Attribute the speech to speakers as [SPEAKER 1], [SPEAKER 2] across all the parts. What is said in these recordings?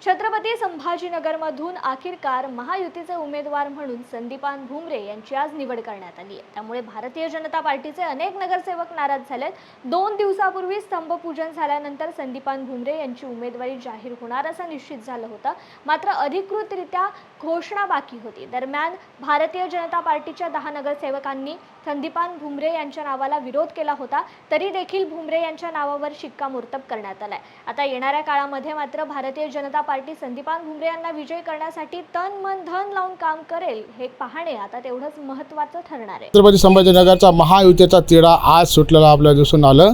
[SPEAKER 1] छत्रपती संभाजीनगरमधून अखेरकार महायुतीचे उमेदवार म्हणून संदीपान भुमरे यांची आज निवड करण्यात आली आहे। त्यामुळे भारतीय जनता पार्टीचे अनेक नगरसेवक नाराज झालेत। 2 दिवसापूर्वी स्तंभपूजन झाल्यानंतर संदीपान भुमरे यांची उमेदवारी जाहीर होणार असं निश्चित झालं होतं, मात्र अधिकृतरित्या घोषणा बाकी होती। दरम्यान भारतीय जनता पार्टीच्या 10 नगरसेवकांनी संदीपान भुमरे यांच्या नावाला विरोध केला होता, तरी देखील भुमरे यांच्या नावावर शिक्कामोर्तब करण्यात आलाय। आता येणाऱ्या काळामध्ये मात्र भारतीय जनता पार्टी संदीपान भुमरे यांना विजय करण्यासाठी तन मन धन लावून काम करेल हे पाहणे आता तेवढंच महत्त्वाचं ठरणार आहे।
[SPEAKER 2] छत्रपती संभाजीनगरचा महायुतीचा तिढा आज सुटलेला आपल्याला दिसून आलं।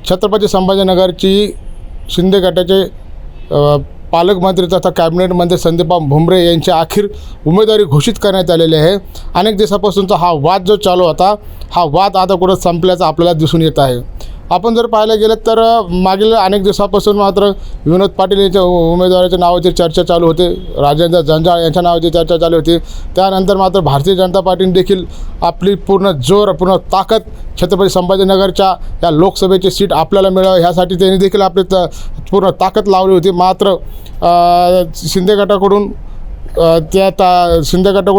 [SPEAKER 2] छत्रपती संभाजीनगरची शिंदे गटाचे पालकमंत्री तथा कॅबिनेट मंत्री संदीपान भुमरे यांची अखेर उमेदवारी घोषित करण्यात आलेली आहे। अनेक दिवसापासूनचा हा वाद जो चालू होता, हा वाद आता कुठं संपल्याचं आपल्याला दिसून येत आहे। आपण जर पाहायला गेलं तर मागील अनेक दिवसापासून मात्र विनोद पाटील यांच्या उमेदवाराच्या नावाची चर्चा चालू होते, राजेंद्र जंजाळ यांच्या नावाची चर्चा चालू होती। त्यानंतर मात्र भारतीय जनता पार्टीने देखील आपली पूर्ण पूर्ण ताकद छत्रपती संभाजीनगरच्या या लोकसभेची सीट आपल्याला मिळावी ह्यासाठी त्यांनी देखील आपली पूर्ण ताकद लावली होती। मात्र शिंदे गटाकडून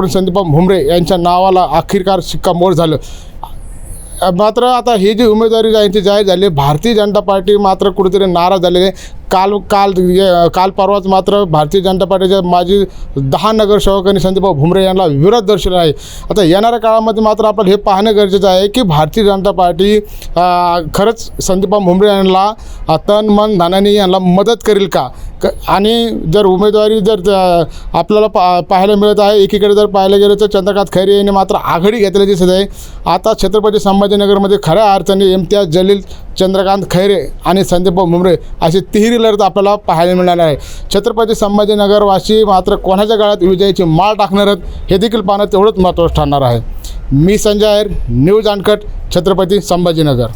[SPEAKER 2] संदीपान भुमरे यांच्या नावाला अखेरकार शिक्कामोर्तब झालं। मात्र आता ही जी उमेदवारी यांची जाहीर झाली, भारतीय जनता पार्टी मात्र कुठेतरी नाराज झालेली आहे। काल परवाच मात्र भारतीय जनता पार्टीच्या माजी 10 नगरसेवकांनी संदीपान भुमरे यांना विरोध दर्शवला आहे। आता येणाऱ्या काळामध्ये मात्र आपल्याला हे पाहणं गरजेचं आहे की भारतीय जनता पार्टी खरंच संदीपान भुमरे यांना तन मन धनाने यांना मदत करेल का, आणि जर उमेदवारी आपल्याला पाहायला मिळत आहे, एकीकडे जर पाहायला गेलं तर चंद्रकांत खैरे यांनी मात्र आघाडी घेतलेली दिसत आहे। आता छत्रपती संभाजीनगरमध्ये खऱ्या अर्थाने इम्तियाज जलील, चंद्रकांत खैरे आणि संदीपान भुमरे अशी तिहेरी लढत आपल्याला पाहायला मिळणार आहे। छत्रपती संभाजीनगरवासी मात्र कोणाच्या गळ्यात विजयाची माळ टाकणार आहेत हे देखील पाहणं तेवढंच महत्त्वाचं ठरणार आहे। मी संजय अहिर, न्यूज अनकट, छत्रपती संभाजीनगर।